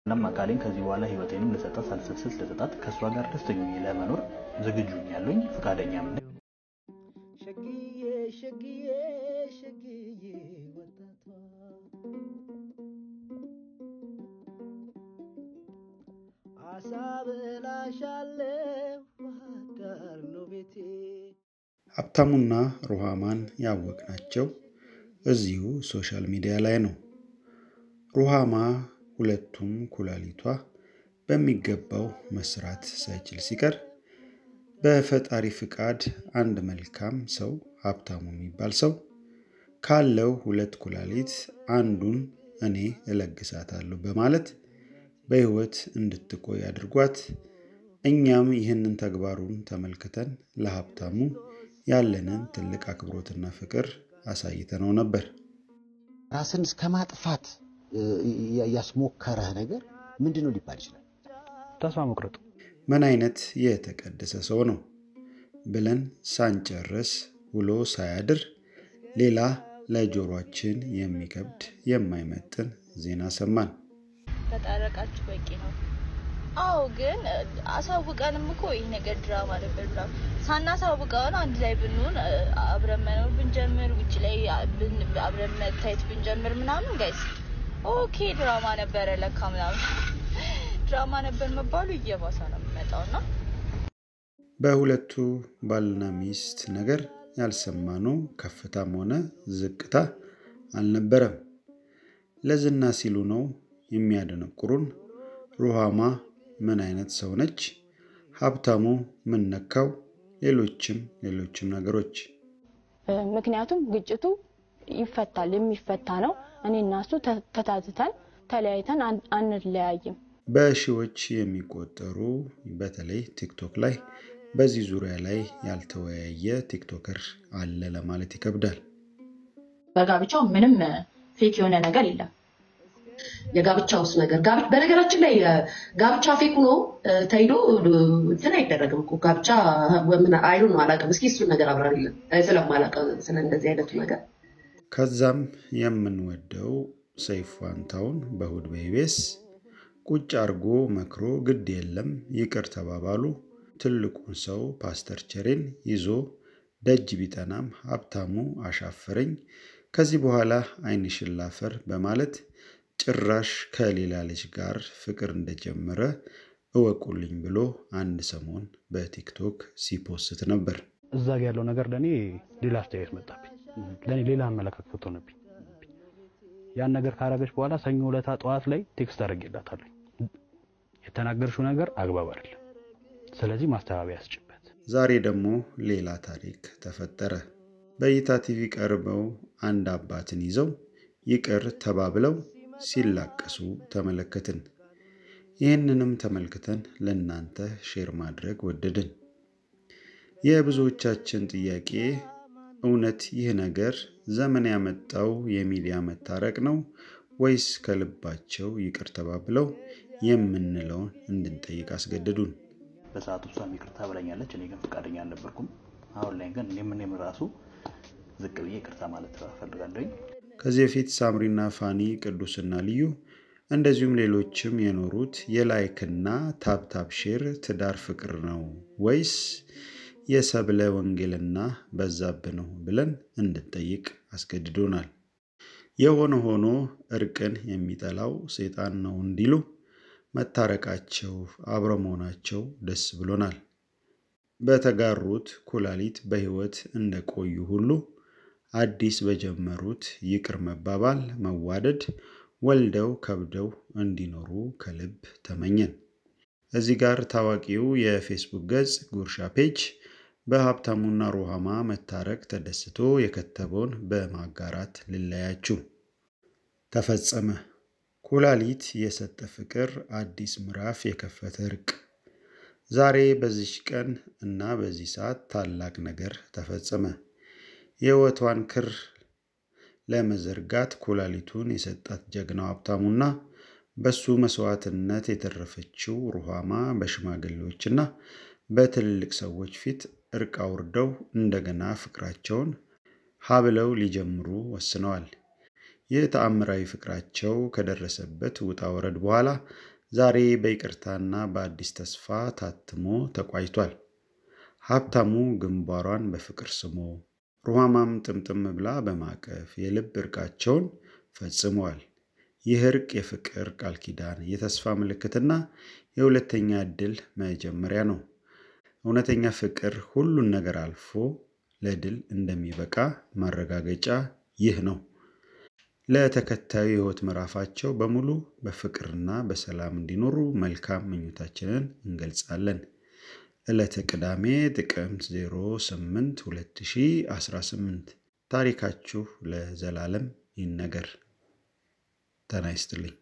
እናም አካሌን ከዚህ በኋላ ህይወቴንም ለሰጣት ሳልሰስት ለሰጣት ከሷ ጋር ደስተኛ ለመኖር ዝግጁ ነኝ ያለኝ ፍቃደኛም ነኝ። ሸግዬ ወጣቷ አሳብላሻለሁ ዋዳር ነው ቤቴ። ሀብታሙና ሩሃማን ያወቅናቸው እዚሁ ሶሻል ሚዲያ ላይ ነው። ሩሃማ ሁለቱም ኩላሊቷ በሚገባው መስራት ሳይችል ሲቀር በፈጣሪ ፍቃድ አንድ መልካም ሰው ሀብታሙ የሚባል ሰው ካለው ሁለት ኩላሊት አንዱን እኔ እለግሳታለሁ በማለት በህይወት እንድትቆይ አድርጓት እኛም ይህንን ተግባሩን ተመልክተን ለሀብታሙ ያለንን ትልቅ አክብሮትና ፍቅር አሳይተነው ነበር። ራስን እስከማጥፋት ያስሞከረህ ነገር ምንድነው ሊባል ይችላል? ተስፋ መቁረጥ። ምን አይነት የተቀደሰ ሰው ነው ብለን ሳንጨርስ ውሎ ሳያድር ሌላ ለጆሮአችን የሚከብድ የማይመጥን ዜና ሰማን። ተጣረቃችሁ በቂ ነው። አው ግን አሳውቀንም እኮ ይሄ ነገር ድራማ ነበር ብላ ሳናሳውቀው አንድ ላይ ብንሆን አብረን መኖር ብንጀምር ውጪ ላይ አብረን መታየት ብንጀምር ምናምን ጋይስ ኦኬ ድራማ ነበር ለካ ምናምን ድራማ ነበር መባሉ እየባሰ ነው የሚመጣውና በሁለቱ ባልና ሚስት ነገር ያልሰማነው ከፍታም ሆነ ዝቅታ አልነበረም። ለዝና ሲሉ ነው የሚያደነቁሩን። ሩሃማ ምን አይነት ሰው ነች? ሀብታሙ ምን ነካው? ሌሎችም ነገሮች። ምክንያቱም ግጭቱ ይፈታል የሚፈታ ነው። እኔና እሱ ተታትተን ተለያይተን አንለያይም። በሺዎች የሚቆጠሩ በተለይ ቲክቶክ ላይ በዚህ ዙሪያ ላይ ያልተወያየ ቲክቶከር አለ ለማለት ይከብዳል። በጋብቻው ምንም ፌክ የሆነ ነገር የለም። የጋብቻውስ ነገር በነገራችን ላይ ጋብቻ ፌክ ነው ታይዶ እንትን አይደረግም እኮ ጋብቻ ወምን አይሉ ነው አላቀም። እስኪ እሱ ነገር አብራሪልን ስለማላቀ ስለ እንደዚህ አይነቱ ነገር። ከዛም የምንወደው ሰይፉ ፋንታሁን በእሁድ በኢቢኤስ ቁጭ አርጎ መክሮ ግድ የለም ይቅር ተባባሉ። ትልቁን ሰው ፓስተር ቸሬን ይዞ ደጅ ቢጠናም ሀብታሙ አሻፈረኝ ከዚህ በኋላ አይንሽን ላፈር በማለት ጭራሽ ከሌላ ልጅ ጋር ፍቅር እንደጀመረ እወቁልኝ ብሎ አንድ ሰሞን በቲክቶክ ሲፖስት ነበር። እዛ ጋር ያለው ነገር ለኔ ሌላ አስተያየት መጣብኝ። ለኔ ሌላ አመለካከት ሆነብኝ። ያን ነገር ካረገች በኋላ ሰኞ ዕለት ጠዋት ላይ ቴክስት አድርጌላታለሁ። የተናገርሽው ነገር አግባብ አይደለም። ስለዚህ ማስተባበያ ያስጭበት። ዛሬ ደግሞ ሌላ ታሪክ ተፈጠረ። በእይታ ቲቪ ቀርበው አንድ አባትን ይዘው ይቅር ተባብለው ሲላቀሱ ተመለከትን። ይህንንም ተመልክተን ለእናንተ ሼር ማድረግ ወደድን። የብዙዎቻችን ጥያቄ እውነት ይህ ነገር ዘመን ያመጣው የሚዲያ መታረቅ ነው ወይስ ከልባቸው ይቅር ተባብለው የምንለውን እንድንጠይቅ አስገደዱን። በሰዓቱ እሷም ይቅርታ ብላኛለች። እኔ ግን ፍቃደኛ አልነበርኩም። አሁን ላይ ግን እኔም ራሱ ዝቅ ብዬ ይቅርታ ማለት ፈልጋለሁ። ከዚህ በፊት ሳምሪና ፋኒ ቅዱስና ልዩ እንደዚሁም ሌሎችም የኖሩት የላይክና ታፕታፕ ሼር ትዳር ፍቅር ነው ወይስ የሰብለ ወንጌልና በዛብህ ነው ብለን እንድንጠይቅ አስገድዶናል። የሆነ ሆኖ እርቅን የሚጠላው ሰይጣን ነው እንዲሉ መታረቃቸው አብረው መሆናቸው ደስ ብሎናል። በተጋሩት ኩላሊት በህይወት እንደቆዩ ሁሉ አዲስ በጀመሩት ይቅር መባባል መዋደድ ወልደው ከብደው እንዲኖሩ ከልብ ተመኘን። እዚህ ጋር ታዋቂው የፌስቡክ ገጽ ጉርሻ ፔጅ በሀብታሙና ሩሃማ መታረቅ ተደስቶ የከተበውን በማጋራት ልለያችሁ። ተፈጸመ። ኩላሊት የሰጠ ፍቅር አዲስ ምዕራፍ የከፈተ እርቅ። ዛሬ በዚህ ቀን እና በዚህ ሰዓት ታላቅ ነገር ተፈጸመ። የህይወቷን ክር ለመዘርጋት ኩላሊቱን የሰጣት ጀግናው ሀብታሙና በሱ መስዋዕትነት የተረፈችው ሩሃማ በሽማግሌዎችና በትልልቅ ሰዎች ፊት እርቅ አውርደው እንደገና ፍቅራቸውን ሀብለው ሊጀምሩ ወስነዋል። የተአምራዊ ፍቅራቸው ከደረሰበት ውጣ ወረድ በኋላ ዛሬ በይቅርታና በአዲስ ተስፋ ታትሞ ተቋይቷል። ሀብታሙ ግንባሯን በፍቅር ስሞ ሩሃማም ጥምጥም ብላ በማቀፍ የልብ እርቃቸውን ፈጽመዋል። ይህ እርቅ የፍቅር ቃል ኪዳን፣ የተስፋ ምልክትና የሁለተኛ ዕድል መጀመሪያ ነው። እውነተኛ ፍቅር ሁሉን ነገር አልፎ ለድል እንደሚበቃ ማረጋገጫ ይህ ነው። ለተከታዩ የህይወት ምዕራፋቸው በሙሉ በፍቅርና በሰላም እንዲኖሩ መልካም ምኞታችንን እንገልጻለን። ዕለተ ቅዳሜ ጥቅምት 08 2018 ታሪካችሁ ለዘላለም ይነገር። ጤና ይስጥልኝ።